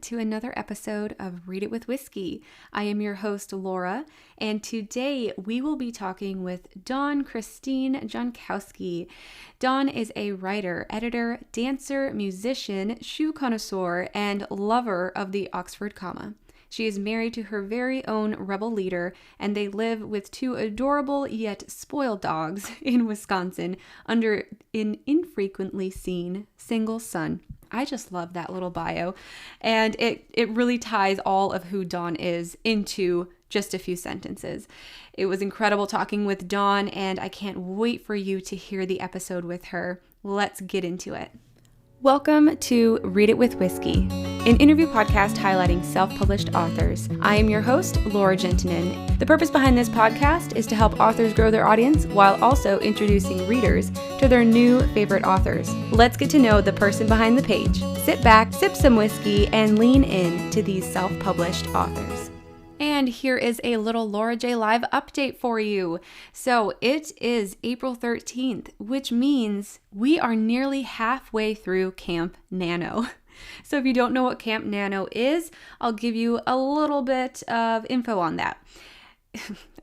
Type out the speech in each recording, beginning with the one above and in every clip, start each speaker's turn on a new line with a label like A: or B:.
A: to another episode of Read It with Whiskey. I am your host, Laura, and today we will be talking with Dawn Christine Jonckowski. Dawn is a writer, editor, dancer, musician, shoe connoisseur, and lover of the Oxford comma. She is married to her very own rebel leader, and they live with two adorable yet spoiled dogs in Wisconsin under an infrequently seen single son. I just love that little bio, and it really ties all of who Dawn is into just a few sentences. It was incredible talking with Dawn, and I can't wait for you to hear the episode with her. Let's get into it. Welcome to Read It with Whiskey, an interview podcast highlighting self-published authors. I am your host, Laura Juntunen. The purpose behind this podcast is to help authors grow their audience while also introducing readers to their new favorite authors. Let's get to know the person behind the page. Sit back, sip some whiskey, and lean in to these self-published authors. And here is a little Laura J Live update for you. So it is April 13th, which means we are nearly halfway through Camp Nano. So if you don't know what Camp Nano is, I'll give you a little bit of info on that.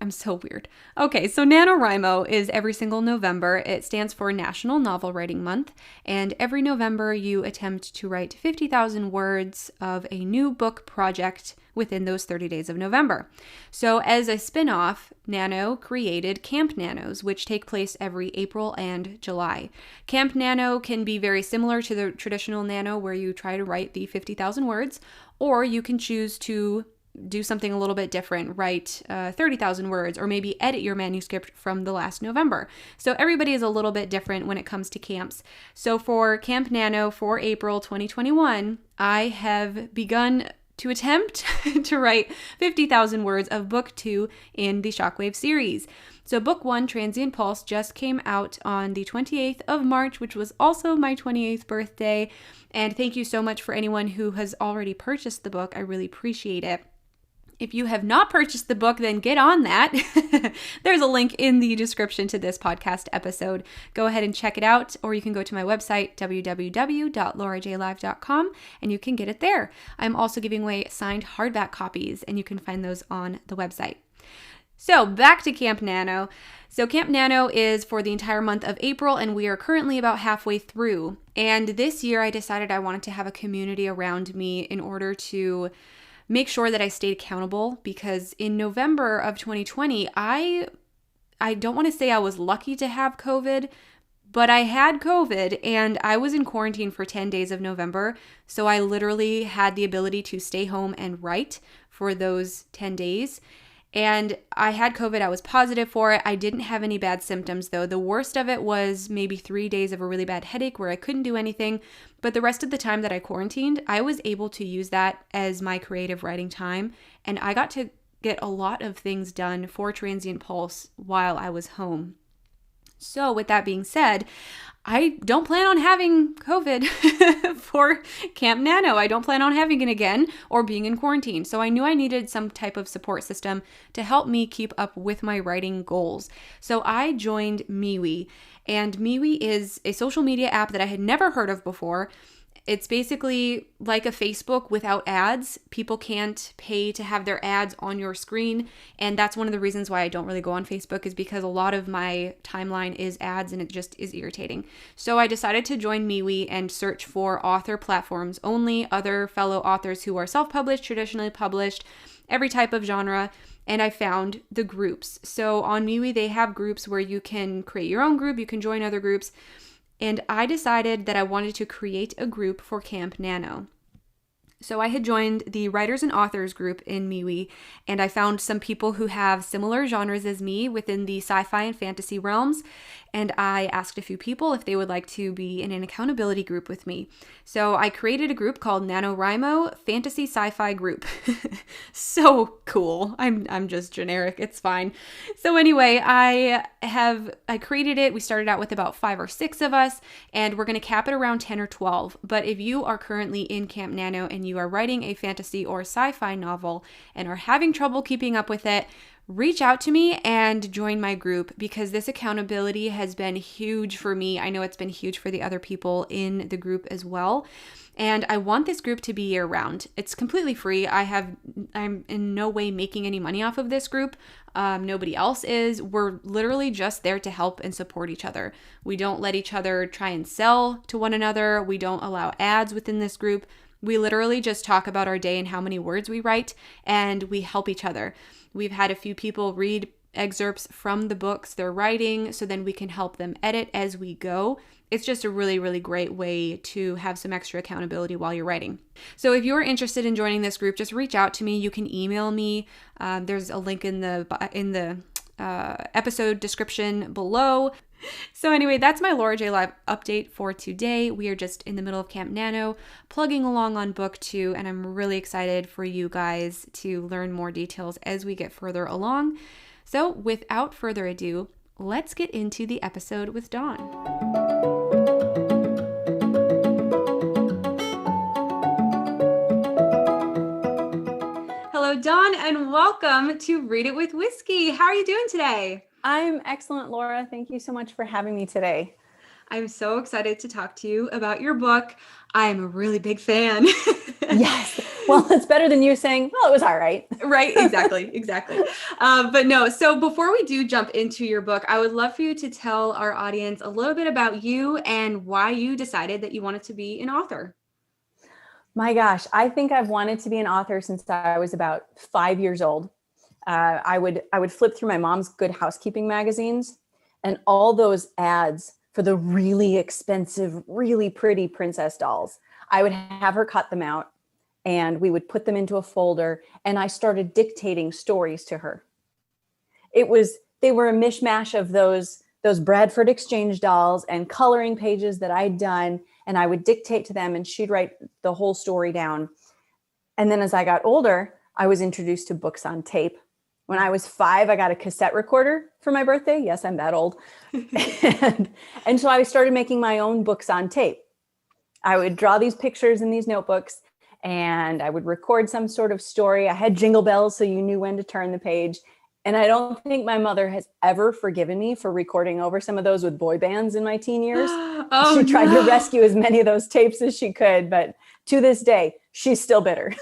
A: I'm so weird. Okay, so NaNoWriMo is every single November. It stands for National Novel Writing Month, and every November you attempt to write 50,000 words of a new book project within those 30 days of November. So as a spin-off, Nano created Camp Nanos, which take place every April and July. Camp Nano can be very similar to the traditional Nano where you try to write the 50,000 words, or you can choose to do something a little bit different, write 30,000 words, or maybe edit your manuscript from the last November. So everybody is a little bit different when it comes to camps. So for Camp Nano for April 2021, I have begun to attempt to write 50,000 words of book 2 in the Shockwave series. So book 1, Transient Pulse, just came out on the 28th of March, which was also my 28th birthday. And thank you so much for anyone who has already purchased the book. I really appreciate it. If you have not purchased the book, then get on that. There's a link in the description to this podcast episode. Go ahead and check it out, or you can go to my website, www.laurajlive.com, and you can get it there. I'm also giving away signed hardback copies, and you can find those on the website. So back to Camp Nano. So Camp Nano is for the entire month of April, and we are currently about halfway through. And this year I decided I wanted to have a community around me in order to make sure that I stayed accountable, because in November of 2020, I don't want to say I was lucky to have COVID, but I had COVID and I was in quarantine for 10 days of November. So I literally had the ability to stay home and write for those 10 days. And I had COVID. I was positive for it. I didn't have any bad symptoms though. The worst of it was maybe 3 days of a really bad headache where I couldn't do anything. But the rest of the time that I quarantined, I was able to use that as my creative writing time. And I got to get a lot of things done for Transient Pulse while I was home. So with that being said, I don't plan on having COVID for Camp Nano. I don't plan on having it again or being in quarantine. So I knew I needed some type of support system to help me keep up with my writing goals. So I joined MeWe, and MeWe is a social media app that I had never heard of before. It's basically like a Facebook without ads. People can't pay to have their ads on your screen. And that's one of the reasons why I don't really go on Facebook, is because a lot of my timeline is ads and it just is irritating. So I decided to join MeWe and search for author platforms only, other fellow authors who are self-published, traditionally published, every type of genre. And I found the groups. So on MeWe, they have groups where you can create your own group, you can join other groups. And I decided that I wanted to create a group for Camp Nano. So I had joined the writers and authors group in MeWe, and I found some people who have similar genres as me within the sci-fi and fantasy realms, and I asked a few people if they would like to be in an accountability group with me. So I created a group called NaNoWriMo Fantasy Sci-Fi Group. So cool. I'm just generic. It's fine. So anyway, I created it. We started out with about 5 or 6 of us, and we're going to cap it around 10 or 12. But if you are currently in Camp Nano and you are writing a fantasy or sci-fi novel and are having trouble keeping up with it, reach out to me and join my group, because this accountability has been huge for me. I know it's been huge for the other people in the group as well. And I want this group to be year round. It's completely free. I'm in no way making any money off of this group. Nobody else is. We're literally just there to help and support each other. We don't let each other try and sell to one another. We don't allow ads within this group. We literally just talk about our day and how many words we write, and we help each other. We've had a few people read excerpts from the books they're writing, so then we can help them edit as we go. It's just a really, really great way to have some extra accountability while you're writing. So if you're interested in joining this group, just reach out to me. You can email me. There's a link in the episode description below. So anyway, that's my Laura J. Live update for today. We are just in the middle of Camp Nano, plugging along on book 2, and I'm really excited for you guys to learn more details as we get further along. So without further ado, let's get into the episode with Dawn. Hello, Dawn, and welcome to Read It with Whiskey. How are you doing today?
B: I'm excellent, Laura. Thank you so much for having me today.
A: I'm so excited to talk to you about your book. I'm a really big fan.
B: Yes. Well, it's better than you saying, well, it was all right.
A: Right. Exactly. But no, so before we do jump into your book, I would love for you to tell our audience a little bit about you and why you decided that you wanted to be an author.
B: My gosh, I think I've wanted to be an author since I was about 5 years old. I would flip through my mom's Good Housekeeping magazines, and all those ads for the really expensive, really pretty princess dolls. I would have her cut them out, and we would put them into a folder, and I started dictating stories to her. They were a mishmash of those Bradford Exchange dolls and coloring pages that I'd done, and I would dictate to them, and she'd write the whole story down. And then as I got older, I was introduced to books on tape. When I was 5, I got a cassette recorder for my birthday. Yes, I'm that old. and so I started making my own books on tape. I would draw these pictures in these notebooks, and I would record some sort of story. I had jingle bells so you knew when to turn the page. And I don't think my mother has ever forgiven me for recording over some of those with boy bands in my teen years. She tried to rescue as many of those tapes as she could, but to this day, she's still bitter.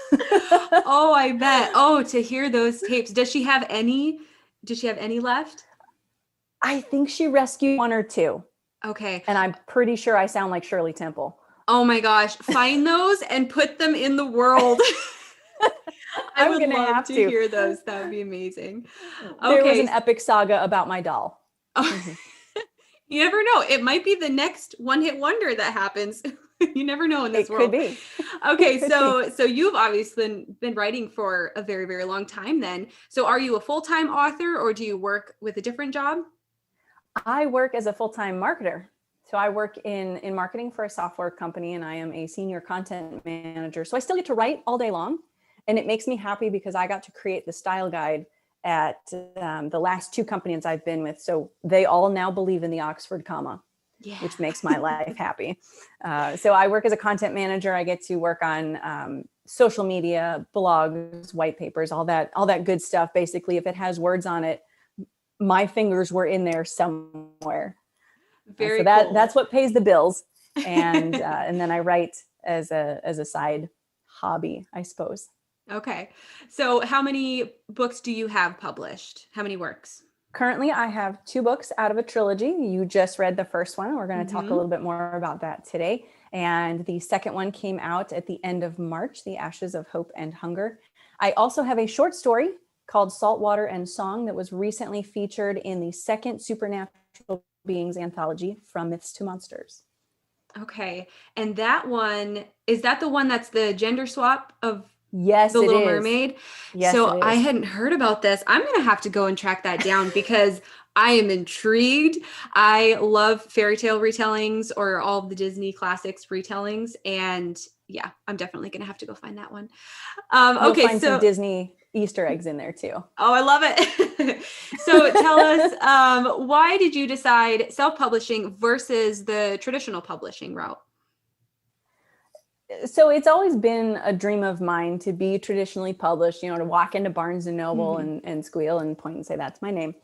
A: Oh, I bet. Oh, to hear those tapes. Does she have any left?
B: I think she rescued 1 or 2.
A: Okay.
B: And I'm pretty sure I sound like Shirley Temple.
A: Oh my gosh. Find those and put them in the world. I would love to hear those. That would be amazing.
B: There was an epic saga about my doll.
A: Oh, you never know. It might be the next one-hit wonder that happens. You never know in this world.
B: It could be.
A: Okay, so you've obviously been writing for a very, very long time then. So are you a full-time author, or do you work with a different job?
B: I work as a full-time marketer. So I work in marketing for a software company, and I am a senior content manager. So I still get to write all day long. And it makes me happy because I got to create the style guide at the last 2 companies I've been with. So they all now believe in the Oxford comma, which makes my life happy. So I work as a content manager. I get to work on social media, blogs, white papers, all that good stuff. Basically, if it has words on it, my fingers were in there somewhere.
A: Very
B: so
A: cool.
B: That's what pays the bills. And then I write as a side hobby, I suppose.
A: Okay. So how many books do you have published? How many works?
B: Currently, I have 2 books out of a trilogy. You just read the first one. We're going to talk a little bit more about that today. And the second one came out at the end of March, The Ashes of Hope and Hunger. I also have a short story called Saltwater and Song that was recently featured in the 2nd Supernatural Beings anthology, From Myths to Monsters.
A: Okay. And that one, is that the one that's the gender swap of
B: Yes,
A: The Little Mermaid?
B: Yes,
A: so I hadn't heard about this. I'm going to have to go and track that down because I am intrigued. I love fairy tale retellings or all of the Disney classics retellings. And yeah, I'm definitely going to have to go find that one.
B: You'll find some Disney Easter eggs in there too.
A: Oh, I love it. So tell us, why did you decide self-publishing versus the traditional publishing route?
B: So it's always been a dream of mine to be traditionally published, to walk into Barnes and Noble and squeal and point and say, that's my name.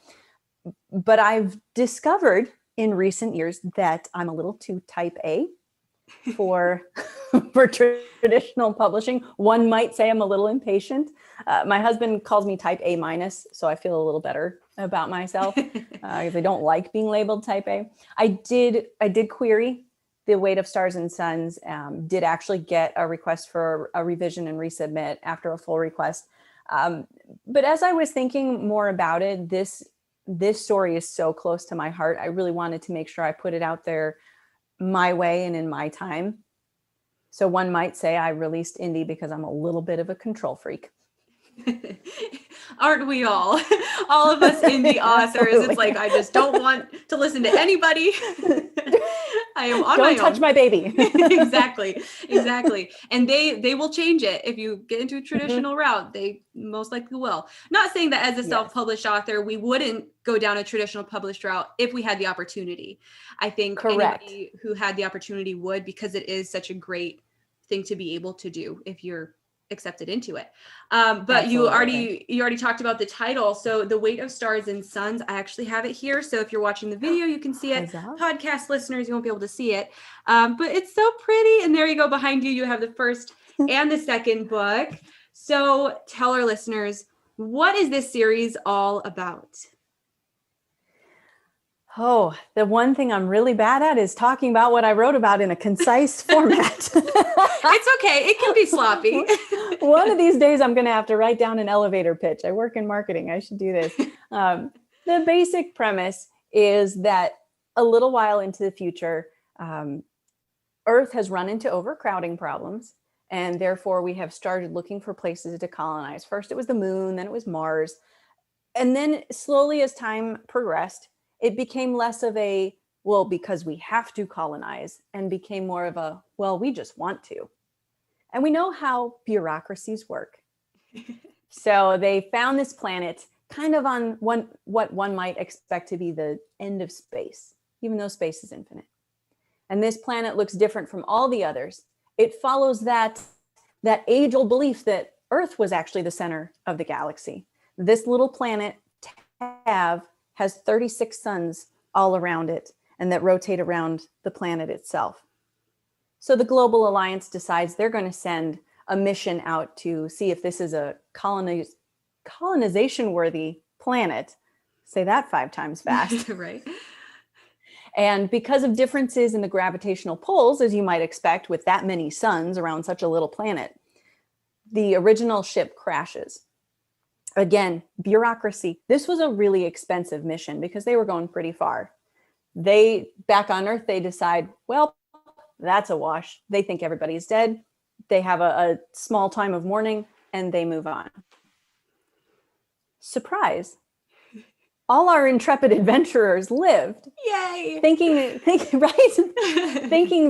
B: But I've discovered in recent years that I'm a little too type A for traditional publishing. One might say I'm a little impatient. My husband calls me type A minus, so I feel a little better about myself because I don't like being labeled type A. I did query the Weight of Stars and Suns, did actually get a request for a revision and resubmit after a full request. But as I was thinking more about it, this story is so close to my heart. I really wanted to make sure I put it out there my way and in my time. So one might say I released indie because I'm a little bit of a control freak.
A: Aren't we all? All of us indie authors. It's like, I just don't want to listen to anybody. I am on my own.
B: Don't touch my baby.
A: Exactly. And they will change it. If you get into a traditional route, they most likely will. Not saying that as a self-published author, we wouldn't go down a traditional published route if we had the opportunity. I think anybody who had the opportunity would, because it is such a great thing to be able to do if you're accepted into it. But Absolutely. you already talked about the title. So The Weight of Stars and Suns, I actually have it here. So if you're watching the video, you can see it. Podcast listeners, you won't be able to see it. But it's so pretty. And there you go. Behind you, you have the first and the second book. So tell our listeners, what is this series all about?
B: Oh, the one thing I'm really bad at is talking about what I wrote about in a concise format.
A: It's okay. It can be sloppy.
B: One of these days, I'm going to have to write down an elevator pitch. I work in marketing. I should do this. The basic premise is that a little while into the future, Earth has run into overcrowding problems. And therefore, we have started looking for places to colonize. First, it was the moon, then it was Mars. And then slowly as time progressed, it became less of a, well, because we have to colonize, and became more of a, well, we just want to. And we know how bureaucracies work. So they found this planet kind of on what one might expect to be the end of space, even though space is infinite. And this planet looks different from all the others. It follows that age-old belief that Earth was actually the center of the galaxy. This little planet, Tav, has 36 suns all around it and that rotate around the planet itself. So the Global Alliance decides they're going to send a mission out to see if this is a colonization-worthy planet. Say that 5 times fast.
A: Right.
B: And because of differences in the gravitational pulls, as you might expect with that many suns around such a little planet, the original ship crashes. Again, bureaucracy. This was a really expensive mission because they were going pretty far. Back on Earth, they decide, well, that's a wash. They think everybody's dead. They have a small time of mourning and they move on. Surprise. All our intrepid adventurers lived.
A: Yay!
B: Thinking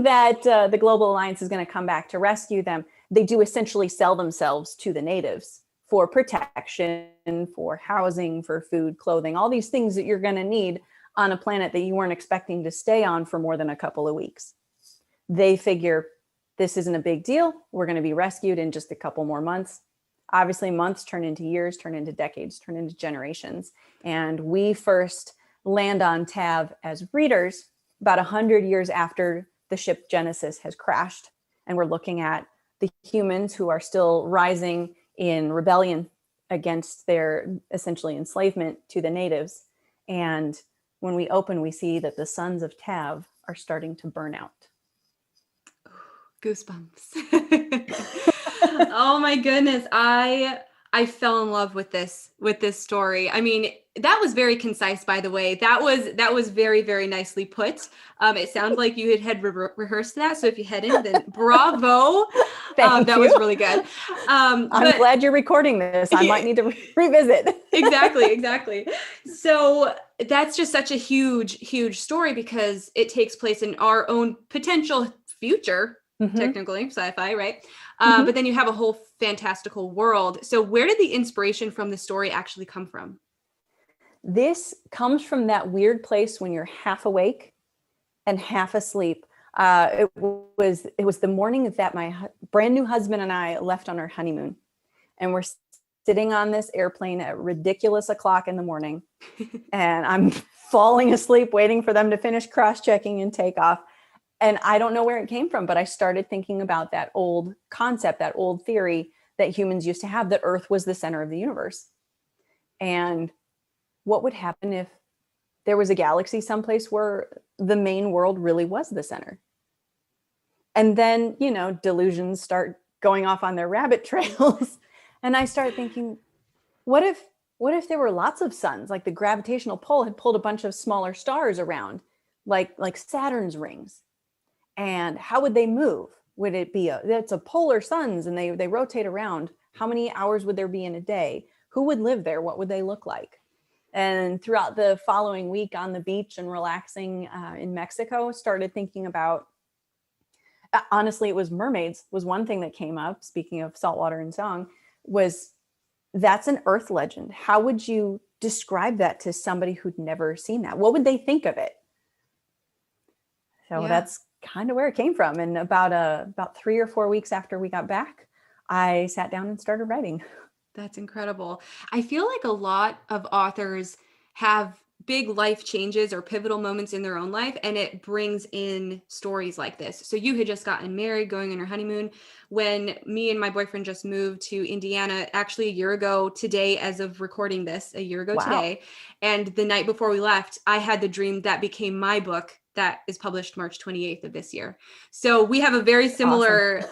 B: that the Global Alliance is going to come back to rescue them. They do essentially sell themselves to the natives for protection, for housing, for food, clothing, all these things that you're going to need on a planet that you weren't expecting to stay on for more than a couple of weeks. They figure this isn't a big deal. We're going to be rescued in just a couple more months. Obviously, months turn into years, turn into decades, turn into generations. And we first land on Tav as readers about 100 years after the ship Genesis has crashed. And we're looking at the humans who are still rising in rebellion against their essentially enslavement to the natives. And when we open, we see that the sons of Tav are starting to burn out.
A: Goosebumps. Oh my goodness. I fell in love with this story. I mean, that was very concise, by the way. That was very, very nicely put. It sounds like you had rehearsed that. So if you hadn't, then bravo.
B: Thank
A: that
B: you.
A: was really good.
B: I'm glad you're recording this. I might need to revisit.
A: Exactly. So that's just such a huge, huge story because it takes place in our own potential future. Mm-hmm. Technically sci-fi, right? But then you have a whole fantastical world. So where did the inspiration from the story actually come from?
B: This comes from that weird place when you're half awake and half asleep. It was the morning that my brand new husband and I left on our honeymoon, and we're sitting on this airplane at ridiculous o'clock in the morning, and I'm falling asleep waiting for them to finish cross-checking and take off. And I don't know where it came from, but I started thinking about that old concept, that old theory that humans used to have, that Earth was the center of the universe. And what would happen if there was a galaxy someplace where the main world really was the center? And then, delusions start going off on their rabbit trails. And I start thinking, what if there were lots of suns? Like the gravitational pull had pulled a bunch of smaller stars around, like Saturn's rings. And how would they move? Would it be it's a polar suns and they rotate around? How many hours would there be in a day? Who would live there? What would they look like? And throughout the following week on the beach and relaxing in Mexico, started thinking about, honestly, it was mermaids was one thing that came up. Speaking of saltwater and song, that's an Earth legend. How would you describe that to somebody who'd never seen that? What would they think of it? So that's kind of where it came from. And about 3 or 4 weeks after we got back, I sat down and started writing.
A: That's incredible. I feel like a lot of authors have big life changes or pivotal moments in their own life, and it brings in stories like this. So you had just gotten married, going on your honeymoon. When me and my boyfriend just moved to Indiana, actually a year ago today, as of recording this, a year ago today. And the night before we left, I had the dream that became my book that is published March 28th of this year. So we have a very similar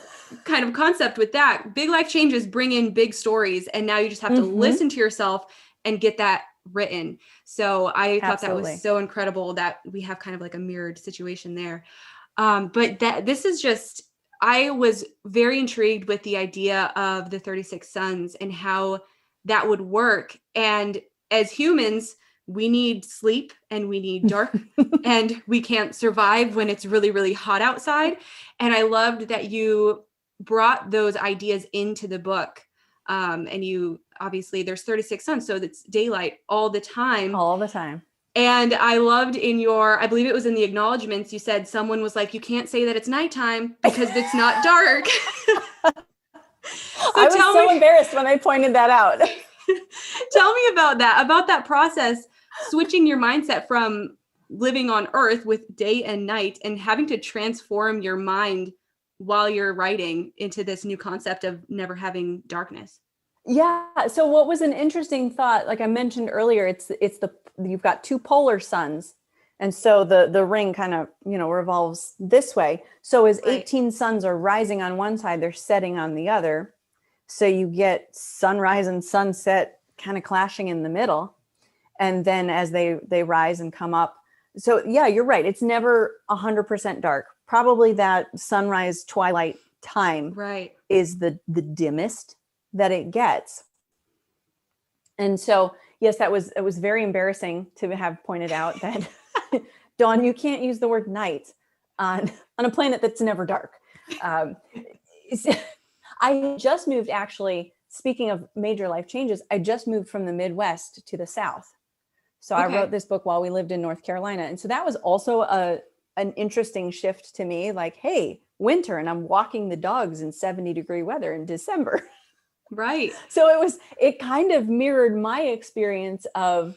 A: kind of concept with that. Big life changes bring in big stories, and now you just have to listen to yourself and get that written. So I thought that was so incredible that we have kind of like a mirrored situation there. But this is just, I was very intrigued with the idea of the 36 suns and how that would work. And as humans, we need sleep and we need dark and we can't survive when it's really, really hot outside. And I loved that you brought those ideas into the book. And you, obviously there's 36 suns, so it's daylight all the time.
B: All the time. And
A: I loved I believe it was in the acknowledgements, you said someone was like, you can't say that it's nighttime because it's not dark.
B: I was so embarrassed when they pointed that out.
A: Tell me about that process, switching your mindset from living on Earth with day and night and having to transform your mind while you're writing into this new concept of never having darkness.
B: Yeah. So what was an interesting thought, like I mentioned earlier, you've got two polar suns. And so the ring kind of, revolves this way. So as 18 suns are rising on one side, they're setting on the other. So you get sunrise and sunset kind of clashing in the middle. And then as they rise and come up. So yeah, you're right. It's never 100% dark. Probably that sunrise twilight time is the dimmest that it gets. And so, yes, it was very embarrassing to have pointed out that, Dawn, you can't use the word night on a planet that's never dark. I just moved, actually, speaking of major life changes, I just moved from the Midwest to the South. So I wrote this book while we lived in North Carolina. And so that was also an interesting shift to me, like, hey, winter, and I'm walking the dogs in 70-degree weather in December.
A: Right.
B: So it kind of mirrored my experience of,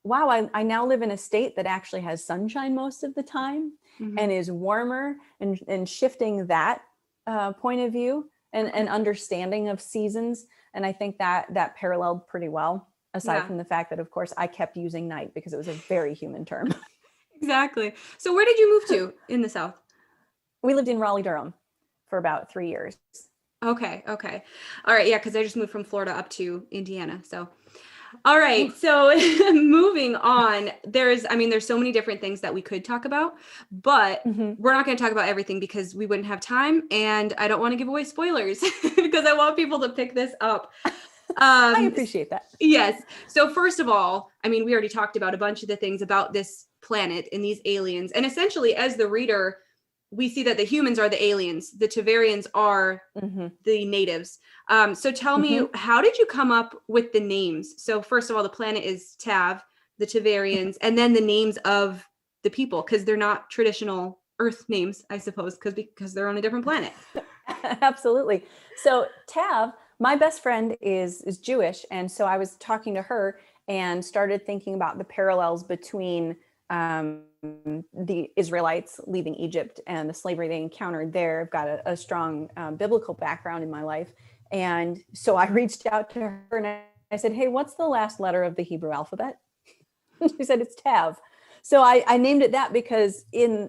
B: wow, I now live in a state that actually has sunshine most of the time and is warmer, and shifting that point of view and understanding of seasons. And I think that paralleled pretty well, aside from the fact that, of course, I kept using night because it was a very human term.
A: Exactly. So where did you move to in the South?
B: We lived in Raleigh-Durham for about 3 years.
A: Okay. All right. Yeah. Because I just moved from Florida up to Indiana. So, all right. So moving on, there's so many different things that we could talk about, but we're not going to talk about everything because we wouldn't have time. And I don't want to give away spoilers because I want people to pick this up.
B: I appreciate that.
A: Yes. So first of all, we already talked about a bunch of the things about this planet and these aliens. And essentially, as the reader, we see that the humans are the aliens. The Tavarians are the natives. So tell me, how did you come up with the names? So first of all, the planet is Tav, the Tavarians, and then the names of the people, because they're not traditional Earth names, I suppose, because they're on a different planet.
B: Absolutely. So Tav, my best friend is Jewish. And so I was talking to her and started thinking about the parallels between the Israelites leaving Egypt and the slavery they encountered there. I've got a strong biblical background in my life. And so I reached out to her and I said, hey, what's the last letter of the Hebrew alphabet? She said, it's Tav. So I named it that because in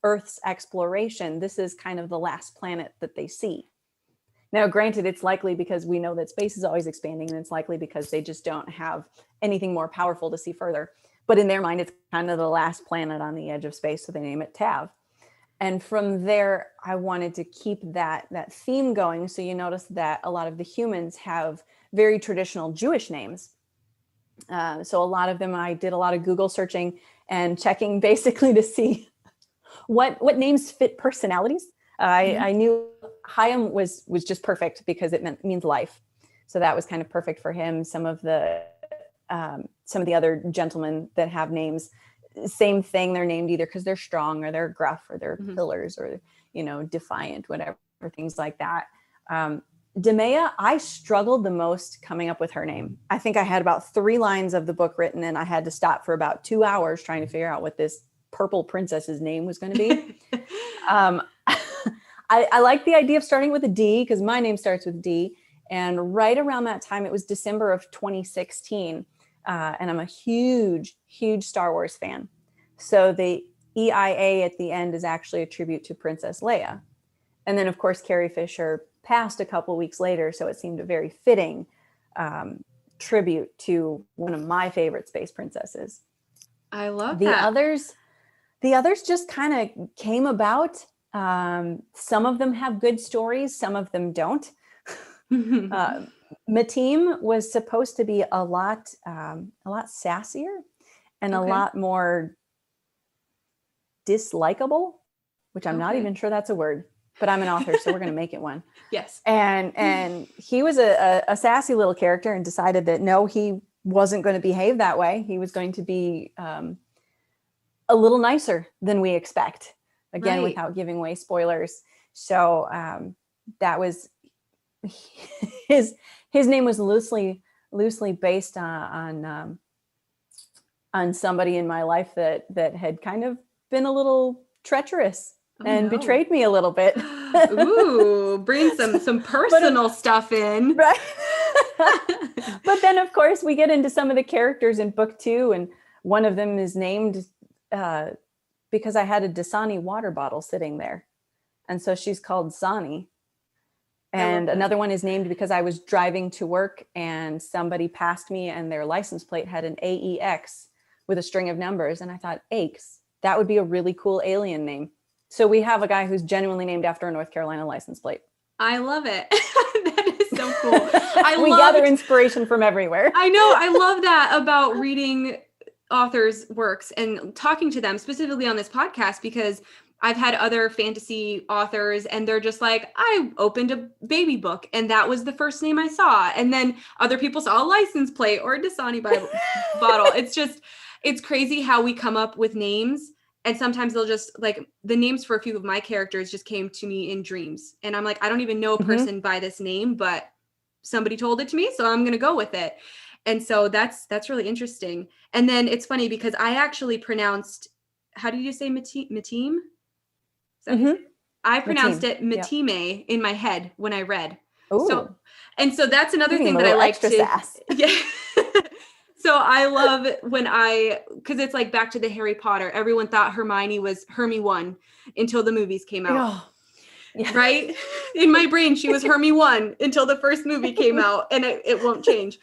B: Earth's exploration, this is kind of the last planet that they see. Now, granted, it's likely because we know that space is always expanding, and it's likely because they just don't have anything more powerful to see further. But in their mind, it's kind of the last planet on the edge of space, so they name it Tav. And from there, I wanted to keep that theme going. So you notice that a lot of the humans have very traditional Jewish names. So a lot of them, I did a lot of Google searching and checking basically to see what names fit personalities. I knew Chaim was just perfect because it means life. So that was kind of perfect for him. Some of the other gentlemen that have names, same thing. They're named either because they're strong or they're gruff or they're pillars or, defiant, whatever, things like that. Demea, I struggled the most coming up with her name. I think I had about 3 lines of the book written and I had to stop for about 2 hours trying to figure out what this purple princess's name was going to be. I like the idea of starting with a D because my name starts with D. And right around that time, it was December of 2016. And I'm a huge, huge Star Wars fan. So the EIA at the end is actually a tribute to Princess Leia. And then, of course, Carrie Fisher passed a couple weeks later. So it seemed a very fitting tribute to one of my favorite space princesses.
A: I love that.
B: The others just kind of came about. Some of them have good stories. Some of them don't. Matim was supposed to be a lot sassier and a lot more dislikable, which I'm not even sure that's a word, but I'm an author, so we're going to make it one.
A: Yes.
B: And he was a sassy little character and decided that no, he wasn't going to behave that way. He was going to be a little nicer than we expect, again, without giving away spoilers. So that was his name was loosely based on somebody in my life that had kind of been a little treacherous and betrayed me a little bit.
A: Ooh, bring some personal stuff in.
B: Right. But then, of course, we get into some of the characters in book 2, and one of them is named because I had a Dasani water bottle sitting there. And so she's called Zani. And another one is named because I was driving to work and somebody passed me and their license plate had an AEX with a string of numbers. And I thought, Aches, that would be a really cool alien name. So we have a guy who's genuinely named after a North Carolina license plate.
A: I love it. That is so cool.
B: We gather inspiration from everywhere.
A: I know. I love that about reading authors' works and talking to them specifically on this podcast, because I've had other fantasy authors and they're just like, I opened a baby book and that was the first name I saw. And then other people saw a license plate or a Dasani bottle. It's crazy how we come up with names. And sometimes they'll just like the names for a few of my characters just came to me in dreams. And I'm like, I don't even know a person by this name, but somebody told it to me. So I'm going to go with it. And so that's really interesting. And then it's funny because I actually pronounced, how do you say Matim? I pronounced it Matime in my head when I read.
B: Ooh.
A: So that's another thing that I like to sass. Yeah. So I love because it's like back to the Harry Potter. Everyone thought Hermione was Hermie 1 until the movies came out. Oh. Yeah. Right? In my brain, she was Hermie 1 until the first movie came out, and it won't change.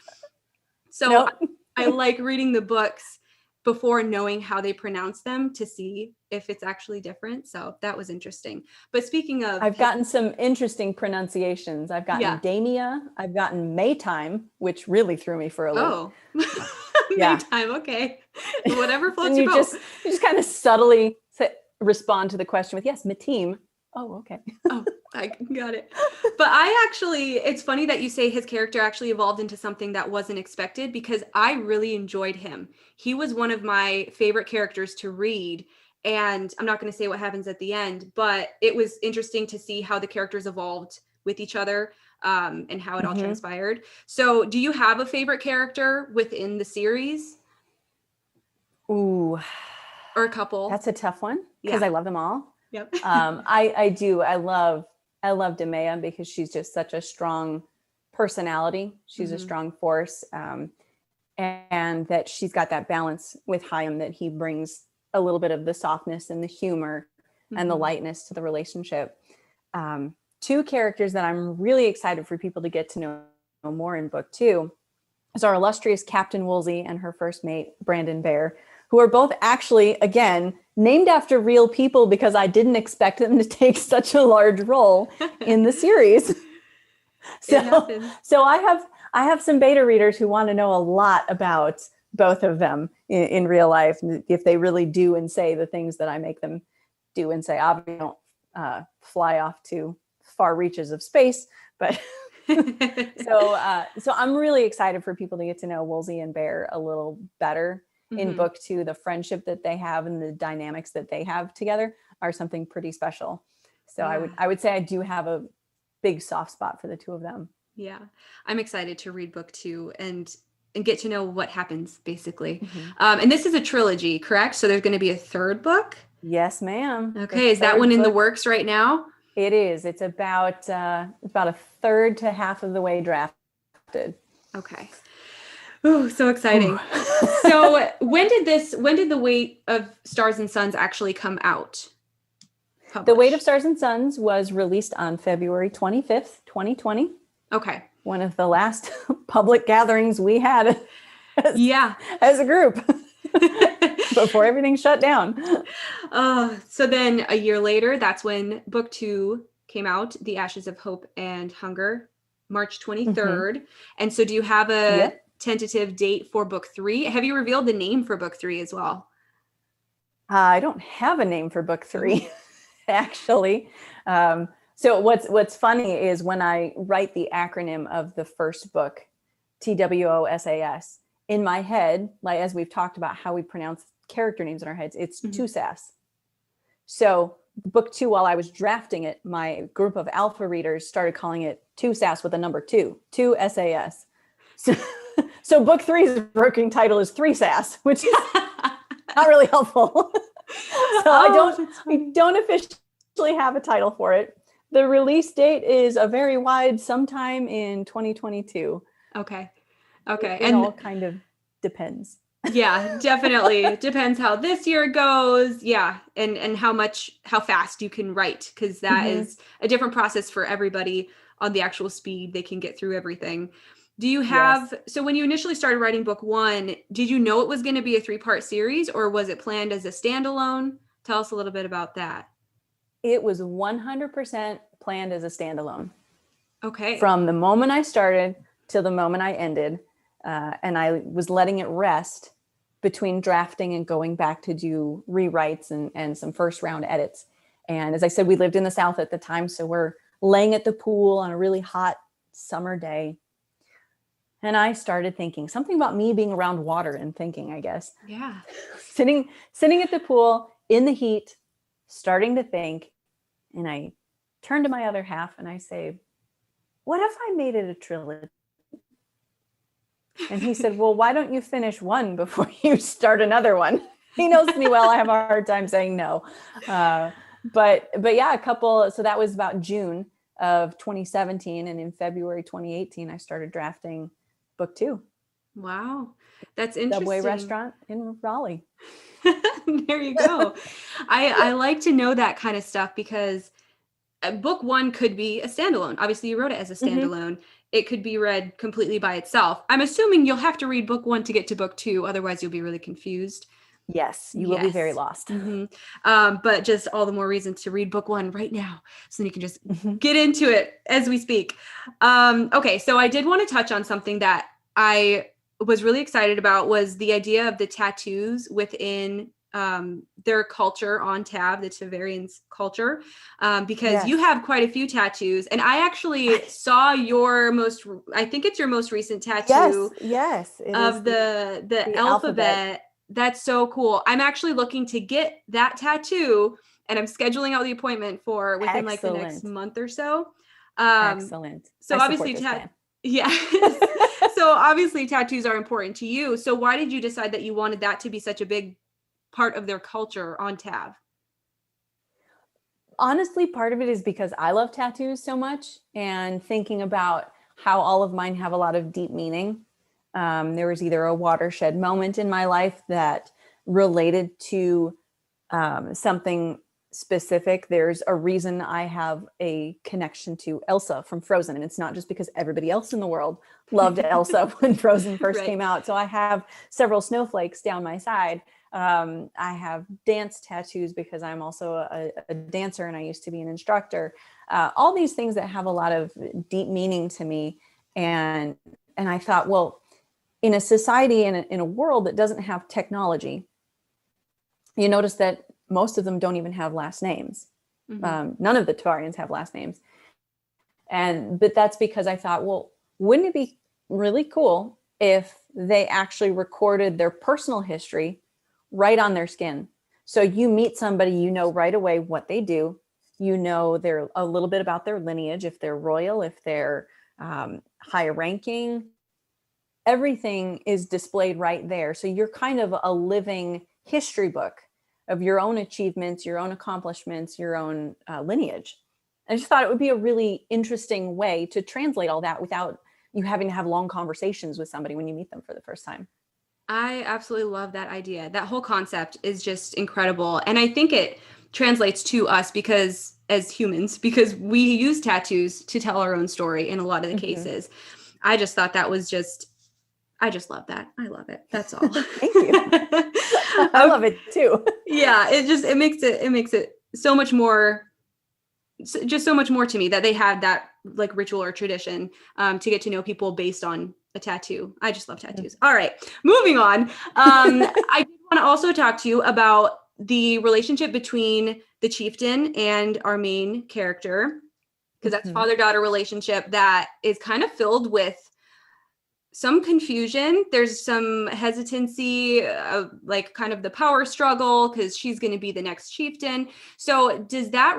A: So I like reading the books before knowing how they pronounce them to see if it's actually different. So that was interesting. But speaking of...
B: I've gotten some interesting pronunciations. I've gotten Damia. I've gotten Maytime, which really threw me for a loop.
A: Oh, Maytime. Okay. Whatever floats your boat.
B: You just kind of subtly respond to the question with, yes, Matim. Oh, okay.
A: Oh, I got it. But it's funny that you say his character actually evolved into something that wasn't expected, because I really enjoyed him. He was one of my favorite characters to read. And I'm not going to say what happens at the end, but it was interesting to see how the characters evolved with each other, and how it all transpired. So do you have a favorite character within the series?
B: Ooh,
A: or a couple?
B: That's a tough one because I love them all.
A: Yep.
B: I do. I love Demea because she's just such a strong personality. She's a strong force. And that she's got that balance with Chaim, that he brings a little bit of the softness and the humor and the lightness to the relationship. Two characters that I'm really excited for people to get to know more in book 2 is our illustrious Captain Woolsey and her first mate, Brandon Bear, who are both actually, again, named after real people because I didn't expect them to take such a large role in the series. So I have some beta readers who want to know a lot about both of them in real life, if they really do and say the things that I make them do and say. Obviously, don't fly off to far reaches of space, but so I'm really excited for people to get to know Woolsey and Bear a little better in book 2. The friendship that they have and the dynamics that they have together are something pretty special. So I would say I do have a big soft spot for the two of them.
A: Yeah, I'm excited to read book 2 and get to know what happens, basically. And this is a trilogy, correct? So there's going to be a third book?
B: Yes, ma'am.
A: Okay, is that one in the works right now?
B: It is. It's about a third to half of the way drafted.
A: Okay. Oh, so exciting. So when did The Weight of Stars and Suns actually come out? Published?
B: The Weight of Stars and Suns was released on February 25th, 2020.
A: Okay.
B: One of the last public gatherings we had as a group before everything shut down.
A: So then a year later, that's when book 2 came out, The Ashes of Hope and Hunger, March 23rd. And so do you have a tentative date for book 3? Have you revealed the name for book 3 as well?
B: I don't have a name for book 3, actually. So what's funny is when I write the acronym of the first book, TWOSAS, in my head, like as we've talked about how we pronounce character names in our heads, it's TWOSAS. So book 2, while I was drafting it, my group of alpha readers started calling it TWOSAS with a number 2, 2SAS. So book 3's working title is 3SAS, which is not really helpful. So I don't officially have a title for it. The release date is a very wide sometime in 2022.
A: Okay.
B: It all kind of depends.
A: Yeah, definitely. Depends how this year goes. Yeah. And how fast you can write, because that is a different process for everybody on the actual speed they can get through everything. Do you have, so when you initially started writing book 1, did you know it was going to be a 3-part series, or was it planned as a standalone? Tell us a little bit about that.
B: It was 100% planned as a standalone.
A: Okay.
B: From the moment I started till the moment I ended. And I was letting it rest between drafting and going back to do rewrites and some first round edits. And as I said, we lived in the South at the time, so we're laying at the pool on a really hot summer day. And I started thinking something about me being around water and thinking, I guess.
A: Yeah.
B: Sitting at the pool in the heat, starting to think. And I turn to my other half and I say, what if I made it a trilogy? And he said, well, why don't you finish one before you start another one? He knows me well. I have a hard time saying no. But yeah, so that was about June of 2017. And in February 2018, I started drafting book 2.
A: Wow. That's interesting.
B: Subway restaurant in Raleigh.
A: There you go. I like to know that kind of stuff, because book 1 could be a standalone. Obviously, you wrote it as a standalone. It could be read completely by itself. I'm assuming you'll have to read book 1 to get to book 2. Otherwise, you'll be really confused.
B: Yes, you will be very lost.
A: But just all the more reason to read book 1 right now, so then you can just get into it as we speak. Okay, so I did want to touch on something that I was really excited about, was the idea of the tattoos within their culture on Tab, the Tavarians culture, because you have quite a few tattoos, and I actually saw I think it's your most recent tattoo.
B: Yes,
A: of the alphabet That's so cool. I'm actually looking to get that tattoo, and I'm scheduling out the appointment for within like the next
B: Excellent.
A: month or so. Um,
B: Excellent.
A: so
B: I support
A: obviously,
B: this plan.
A: yeah. So obviously, tattoos are important to you. So why did you decide that you wanted that to be such a big part of their culture on Tav?
B: Honestly, part of it is because I love tattoos so much and thinking about how all of mine have a lot of deep meaning. There was either a watershed moment in my life that related to something specific. There's a reason I have a connection to Elsa from Frozen. And it's not just because everybody else in the world loved Elsa when Frozen first
A: Right.
B: came out. So I have several snowflakes down my side. I have dance tattoos because I'm also a dancer and I used to be an instructor. All these things that have a lot of deep meaning to me. And I thought, well, in a society, in a world that doesn't have technology, you notice that most of them don't even have last names.
A: Mm-hmm.
B: None of the Tavarians have last names. But that's because I thought, well, wouldn't it be really cool if they actually recorded their personal history right on their skin? So you meet somebody, you know right away what they do. You know they're a little bit about their lineage, if they're royal, if they're high ranking. Everything is displayed right there. So you're kind of a living history book of your own achievements, your own accomplishments, your own lineage. I just thought it would be a really interesting way to translate all that without you having to have long conversations with somebody when you meet them for the first time.
A: I absolutely love that idea. That whole concept is just incredible. And I think it translates to us because as humans, because we use tattoos to tell our own story in a lot of the cases. I just thought that was I just love that. I love it. That's all.
B: Thank you. I love it too.
A: Yeah, it makes it so much more, just so much more to me that they had that like ritual or tradition to get to know people based on a tattoo. I just love tattoos. All right, moving on. I did want to also talk to you about the relationship between the chieftain and our main character, because that's father-daughter relationship that is kind of filled with some confusion. There's some hesitancy, like kind of the power struggle, because she's going to be the next chieftain. So was that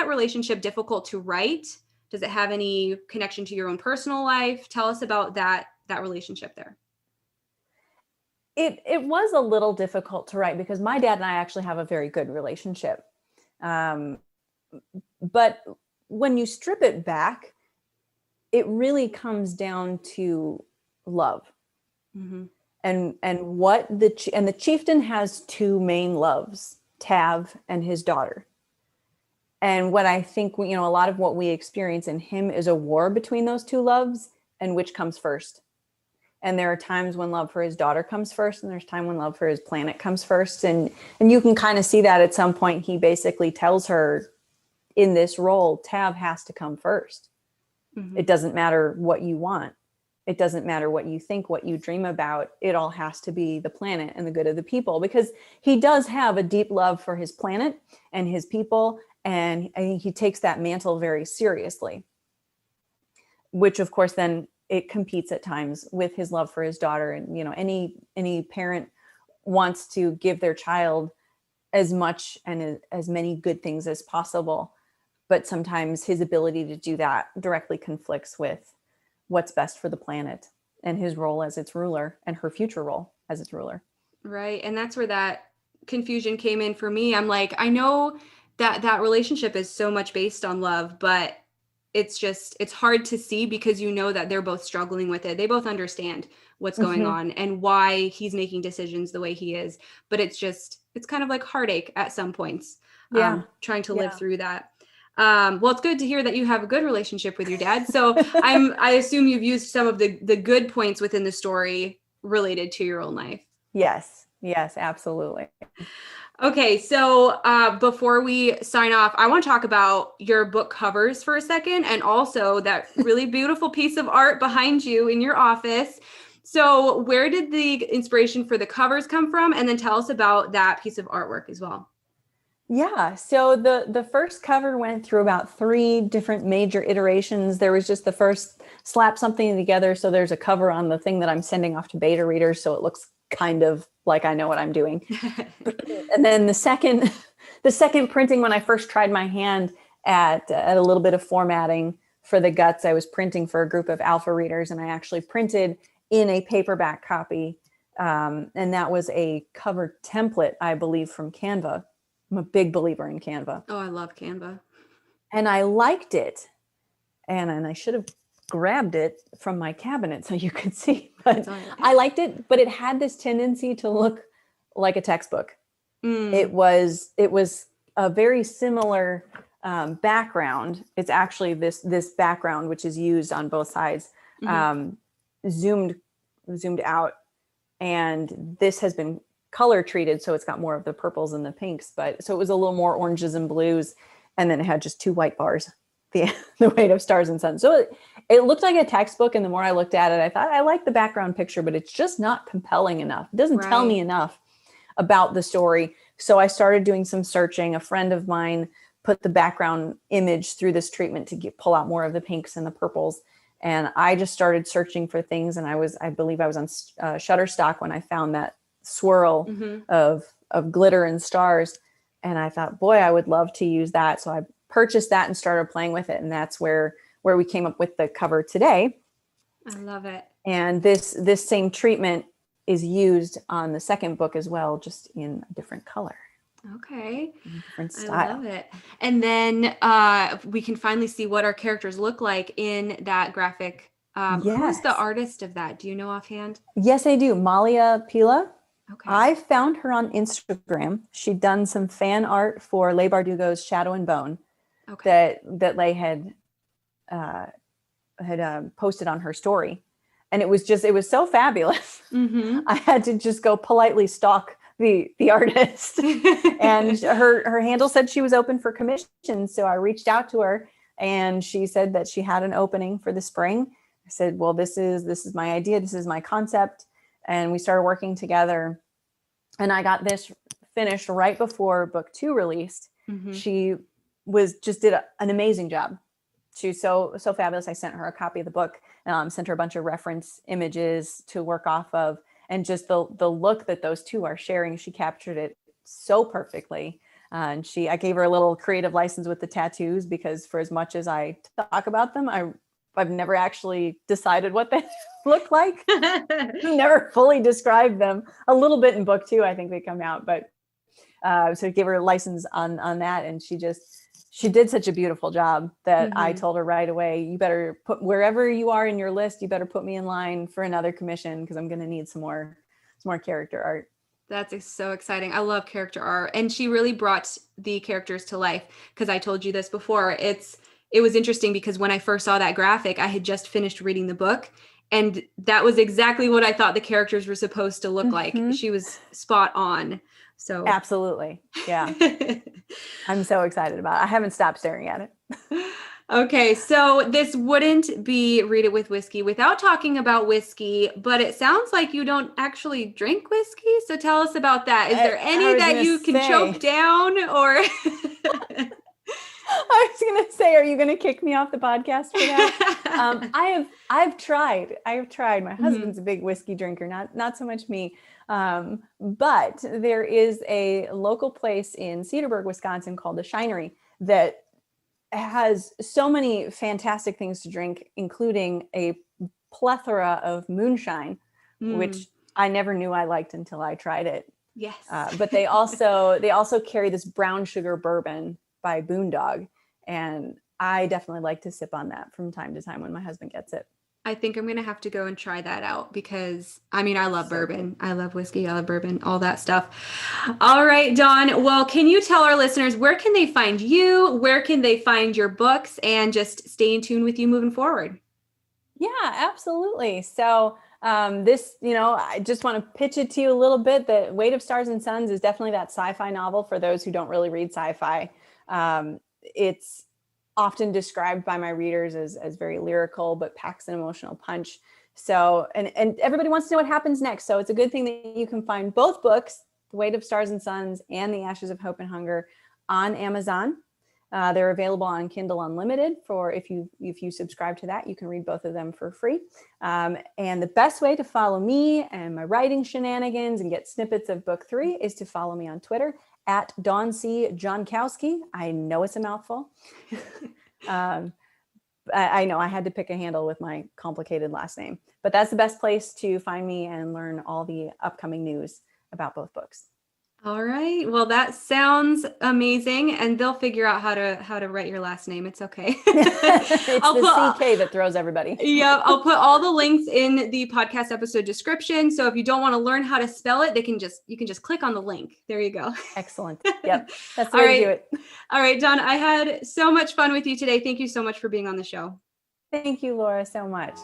A: relationship difficult to write? Does it have any connection to your own personal life? Tell us about that relationship there.
B: It was a little difficult to write because my dad and I actually have a very good relationship. But when you strip it back, it really comes down to love. And what the chieftain has two main loves, Tav and his daughter. And what I think, a lot of what we experience in him is a war between those two loves and which comes first. And there are times when love for his daughter comes first, and there's time when love for his planet comes first. And you can kind of see that at some point. He basically tells her in this role, Tav has to come first. It doesn't matter what you want. It doesn't matter what you think, what you dream about. It all has to be the planet and the good of the people, because he does have a deep love for his planet and his people. And I think he takes that mantle very seriously, which of course then it competes at times with his love for his daughter. And, any parent wants to give their child as much and as many good things as possible. But sometimes his ability to do that directly conflicts with what's best for the planet and his role as its ruler and her future role as its ruler.
A: Right. And that's where that confusion came in for me. I'm like, I know that relationship is so much based on love, but it's hard to see because that they're both struggling with it. They both understand what's going on and why he's making decisions the way he is. But it's kind of like heartache at some points, trying to live through that. Well, it's good to hear that you have a good relationship with your dad. So I assume you've used some of the good points within the story related to your own life.
B: Yes, absolutely.
A: Okay, so before we sign off, I want to talk about your book covers for a second, and also that really beautiful piece of art behind you in your office. So where did the inspiration for the covers come from? And then tell us about that piece of artwork as well.
B: Yeah, so the first cover went through about 3 different major iterations. There was just the first slap something together. So there's a cover on the thing that I'm sending off to beta readers, so it looks kind of like I know what I'm doing. And then the second printing, when I first tried my hand at a little bit of formatting for the guts, I was printing for a group of alpha readers, and I actually printed in a paperback copy. And that was a cover template, I believe, from Canva. I'm a big believer in Canva.
A: Oh, I love Canva.
B: And I liked it. And I should have grabbed it from my cabinet so you could see. But I liked it, but it had this tendency to look like a textbook. It was a very similar background. It's actually this background, which is used on both sides, zoomed out. And this has been color treated, so it's got more of the purples and the pinks. But so it was a little more oranges and blues, and then it had just 2 white bars, the weight of stars and suns. So it looked like a textbook. And the more I looked at it, I thought I like the background picture, but it's just not compelling enough. It doesn't tell me enough about the story. So I started doing some searching. A friend of mine put the background image through this treatment to pull out more of the pinks and the purples. And I just started searching for things. And I believe I was on Shutterstock when I found that swirl of glitter and stars. And I thought, boy, I would love to use that. So I purchased that and started playing with it. And that's where we came up with the cover today.
A: I love it.
B: And this same treatment is used on the second book as well, just in a different color.
A: Okay.
B: Different style.
A: I love it. And then we can finally see what our characters look like in that graphic. Who's the artist of that? Do you know offhand?
B: Yes, I do. Malia Pila.
A: Okay.
B: I found her on Instagram. She'd done some fan art for Leigh Bardugo's Shadow and Bone that Leigh had posted on her story. And it was so fabulous. I had to just go politely stalk the artist. And her handle said she was open for commissions. So I reached out to her, and she said that she had an opening for the spring. I said, well, this is my idea. This is my concept. And we started working together. And I got this finished right before book 2 released. She did an amazing job. She was so fabulous. I sent her a copy of the book, sent her a bunch of reference images to work off of. And just the look that those two are sharing, she captured it so perfectly. And I gave her a little creative license with the tattoos, because for as much as I talk about them, I've never actually decided what they look like. Never fully described them. A little bit in book 2, I think they come out, but so I gave her a license on that, and she did such a beautiful job that I told her right away, you better put, wherever you are in your list, you better put me in line for another commission, because I'm going to need some more character art.
A: That's so exciting. I love character art. And she really brought the characters to life, because I told you this before. It was interesting because when I first saw that graphic, I had just finished reading the book, and that was exactly what I thought the characters were supposed to look like. She was spot on. So
B: absolutely. Yeah. I'm so excited about it. I haven't stopped staring at it.
A: Okay, so this wouldn't be Read It with Whiskey without talking about whiskey, but it sounds like you don't actually drink whiskey. So tell us about that. Is there any that you can choke down, or?
B: I was going to say, are you going to kick me off the podcast for that? I've tried. My husband's a big whiskey drinker, not so much me. But there is a local place in Cedarburg, Wisconsin called the Shinery that has so many fantastic things to drink, including a plethora of moonshine, which I never knew I liked until I tried it.
A: Yes.
B: But they also carry this brown sugar bourbon by Boondog, and I definitely like to sip on that from time to time when my husband gets it.
A: I think I'm going to have to go and try that out, because I love bourbon. I love whiskey. I love bourbon, all that stuff. All right, Dawn. Well, can you tell our listeners, where can they find you? Where can they find your books, and just stay in tune with you moving forward?
B: Yeah, absolutely. So I just want to pitch it to you a little bit. The Weight of Stars and Suns is definitely that sci-fi novel for those who don't really read sci-fi. It's often described by my readers as very lyrical, but packs an emotional punch. So, and everybody wants to know what happens next. So it's a good thing that you can find both books, The Weight of Stars and Suns and The Ashes of Hope and Hunger, on Amazon. They're available on Kindle Unlimited for if you subscribe to that, you can read both of them for free. And the best way to follow me and my writing shenanigans and get snippets of book 3 is to follow me on Twitter at Dawn C. Jonckowski. I know it's a mouthful. I know I had to pick a handle with my complicated last name, but that's the best place to find me and learn all the upcoming news about both books.
A: All right. Well, that sounds amazing, and they'll figure out how to write your last name. It's okay.
B: It's the CK that throws everybody.
A: Yeah, I'll put all the links in the podcast episode description. So if you don't want to learn how to spell it, you can just click on the link. There you go.
B: Excellent. Yep. That's the way to do it.
A: All right, Dawn, I had so much fun with you today. Thank you so much for being on the show.
B: Thank you, Laura, so much.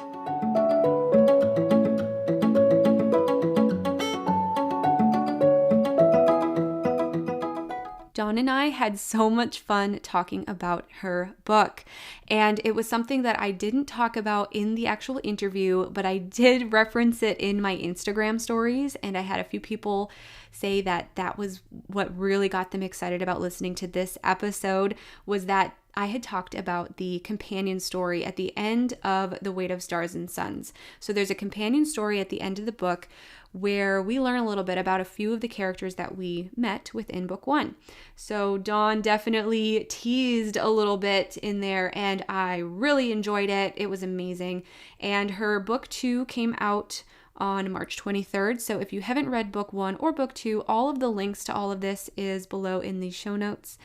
A: Dawn and I had so much fun talking about her book, and it was something that I didn't talk about in the actual interview, but I did reference it in my Instagram stories, and I had a few people say that was what really got them excited about listening to this episode, was that I had talked about the companion story at the end of The Weight of Stars and Suns. So there's a companion story at the end of the book where we learn a little bit about a few of the characters that we met within book 1. So Dawn definitely teased a little bit in there, and I really enjoyed it. It was amazing. And her book 2 came out on March 23rd. So if you haven't read book 1 or book 2, all of the links to all of this is below in the show notes.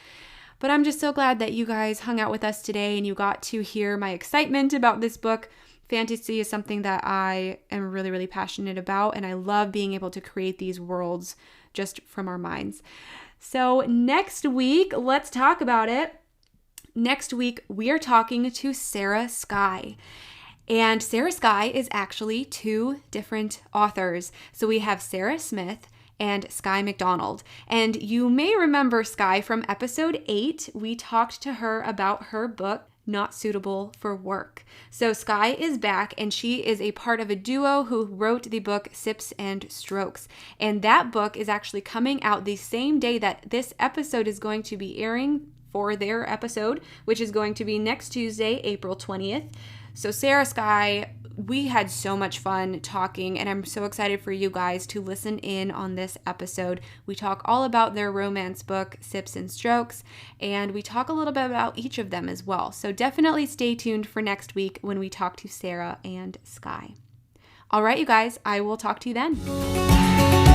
A: But I'm just so glad that you guys hung out with us today and you got to hear my excitement about this book. Fantasy is something that I am really, really passionate about, and I love being able to create these worlds just from our minds. So next week, let's talk about it. Next week, we are talking to Sarah Skye. And Sarah Skye is actually 2 different authors. So we have Sarah Smith and Skye McDonald. And you may remember Skye from episode 8. We talked to her about her book, Not Suitable for Work. So Skye is back, and she is a part of a duo who wrote the book Sips and Strokes. And that book is actually coming out the same day that this episode is going to be airing for their episode, which is going to be next Tuesday, April 20th. So Sarah Skye, we had so much fun talking, and I'm so excited for you guys to listen in on this episode. We talk all about their romance book, Sips and Strokes, and we talk a little bit about each of them as well. So definitely stay tuned for next week when we talk to Sarah and Skye. All right, you guys, I will talk to you then.